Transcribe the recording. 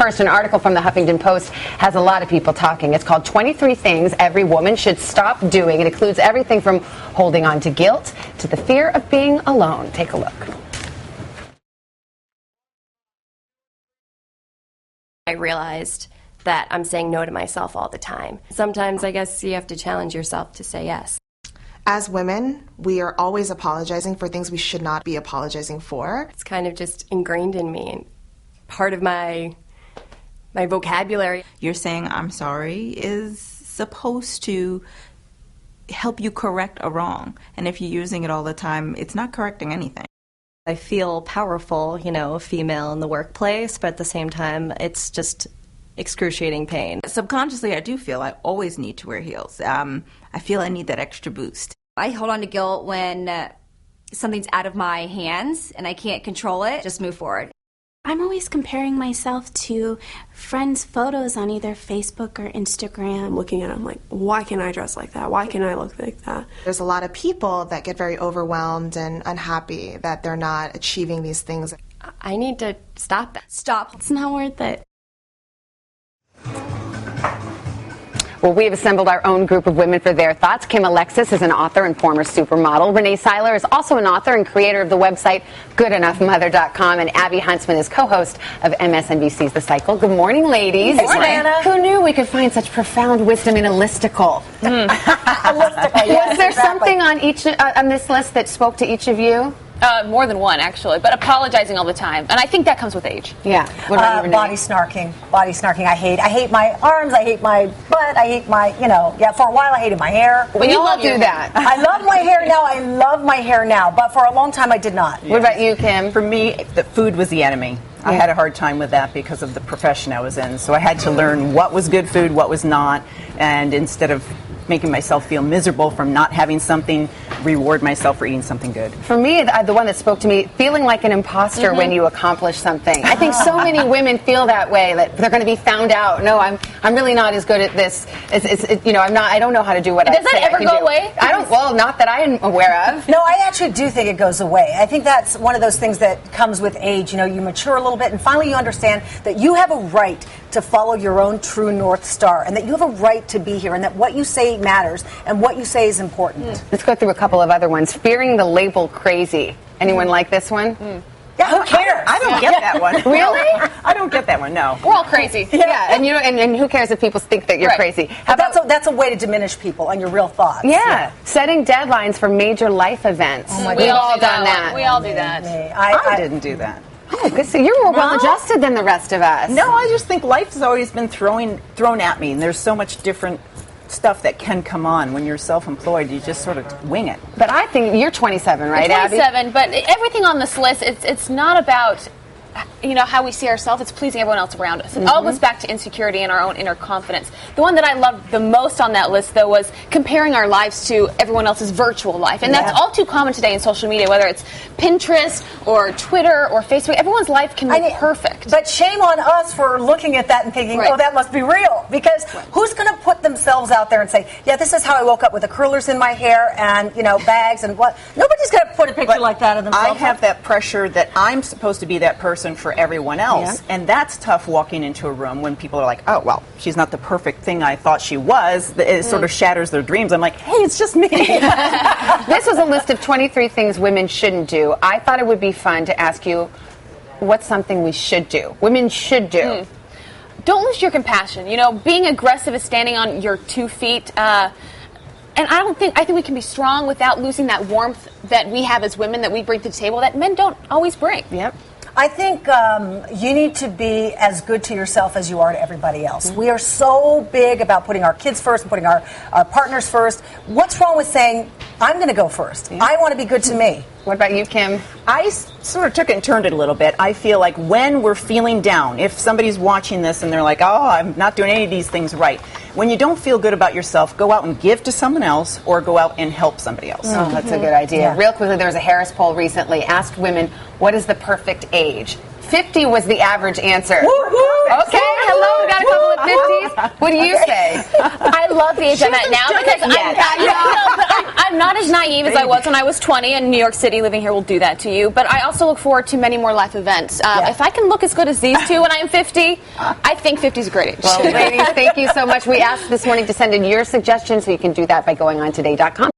First, an article from the Huffington Post has a lot of people talking. It's called 23 Things Every Woman Should Stop Doing. It includes everything from holding on to guilt to the fear of being alone. Take a look. I realized that I'm saying no to myself all the time. Sometimes I guess you have to challenge yourself to say yes. As women, we are always apologizing for things we should not be apologizing for. It's kind of just ingrained in me and part of my vocabulary. You're saying I'm sorry is supposed to help you correct a wrong. And if you're using it all the time, it's not correcting anything. I feel powerful, you know, a female in the workplace, but at the same time, it's just excruciating pain. Subconsciously, I do feel I always need to wear heels. I feel I need that extra boost. I hold on to guilt when something's out of my hands and I can't control it. Just move forward. I'm always comparing myself to friends' photos on either Facebook or Instagram. I'm looking at it, I'm like, why can't I dress like that? Why can't I look like that? There's a lot of people that get very overwhelmed and unhappy that they're not achieving these things. I need to stop that. Stop. It's not worth it. Well, we have assembled our own group of women for their thoughts. Kim Alexis is an author and former supermodel. Renee Seiler is also an author and creator of the website goodenoughmother.com. And Abby Huntsman is co-host of MSNBC's The Cycle. Good morning, ladies. Good morning, Anna. Who knew we could find such profound wisdom in a listicle? A listicle, yes, Was there exactly. something on this list that spoke to each of you? More than one, actually, but apologizing all the time, and I think that comes with age. Yeah. What about you, Renee? Body snarking. Body snarking. I hate my arms. I hate my butt. I hate my, for a while I hated my hair. We all do that. I love my hair now. I love my hair now, but for a long time I did not. What about you, Kim? For me, the food was the enemy. I had a hard time with that because of the profession I was in. So I had to learn what was good food, what was not, and instead of making myself feel miserable from not having something, reward myself for eating something good. For me, the one that spoke to me, feeling like an imposter when you accomplish something. I think so many women feel that way, that they're going to be found out. No, I'm really not as good at this. I don't know how to do what I say. Does that ever go away? I don't. Well, not that I'm aware of. No, I actually do think it goes away. I think that's one of those things that comes with age. You mature a little bit, and finally you understand that you have a right to follow your own true North Star, and that you have a right to be here, and that what you say matters, and what you say is important. Let's go through a couple of other ones. Fearing the label crazy. Anyone like this one? Yeah, who cares? I don't get that one. Really? I don't get that one, no. We're all crazy. Yeah, and who cares if people think that you're crazy? How But that's a way to diminish people and your real thoughts. Yeah, setting deadlines for major life events. Oh my We've God. all done that. We all do that. I didn't do that. Oh, good. So you're more well-adjusted than the rest of us. No, I just think life has always been thrown at me, and there's so much different stuff that can come on when you're self-employed. You just sort of wing it. But I think you're 27, right, I'm 27, Abby? but everything on this list, it's not about how we see ourselves. It's pleasing everyone else around us. It all goes back to insecurity and our own inner confidence. The one that I loved the most on that list, though, was comparing our lives to everyone else's virtual life. And that's all too common today in social media, whether it's Pinterest or Twitter or Facebook. Everyone's life can be perfect. But shame on us for looking at that and thinking, oh, that must be real. Because who's going to put themselves out there and say, yeah, this is how I woke up with the curlers in my hair and, bags and what? Nobody's going to put a picture like that of themselves. I have that pressure that I'm supposed to be that person for everyone else. And that's tough walking into a room when people are like, oh, well, she's not the perfect thing I thought she was. It sort of shatters their dreams. I'm like, hey, it's just me. This was a list of 23 things women shouldn't do. I thought it would be fun to ask you, what's something we should do? Women should do. Don't lose your compassion. Being aggressive is standing on your 2 feet. And I think we can be strong without losing that warmth that we have as women that we bring to the table that men don't always bring. Yep. I think you need to be as good to yourself as you are to everybody else. We are so big about putting our kids first and putting our partners first. What's wrong with saying, I'm going to go first? I want to be good to me. What about you, Kim? I sort of took it and turned it a little bit. I feel like when we're feeling down, if somebody's watching this and they're like, oh, I'm not doing any of these things right, when you don't feel good about yourself, go out and give to someone else or go out and help somebody else. Oh, that's a good idea. Yeah. Real quickly, there was a Harris poll recently, asked women, what is the perfect age? 50 was the average answer. Okay, hello, we got a couple of 50s. What do you say? I love the age I'm at now because I'm not as naive as I was when I was 20, and New York City, living here, will do that to you. But I also look forward to many more life events. If I can look as good as these two when I am 50, I think 50 is a great age. Well, ladies, thank you so much. We asked this morning to send in your suggestions, so you can do that by going on today.com.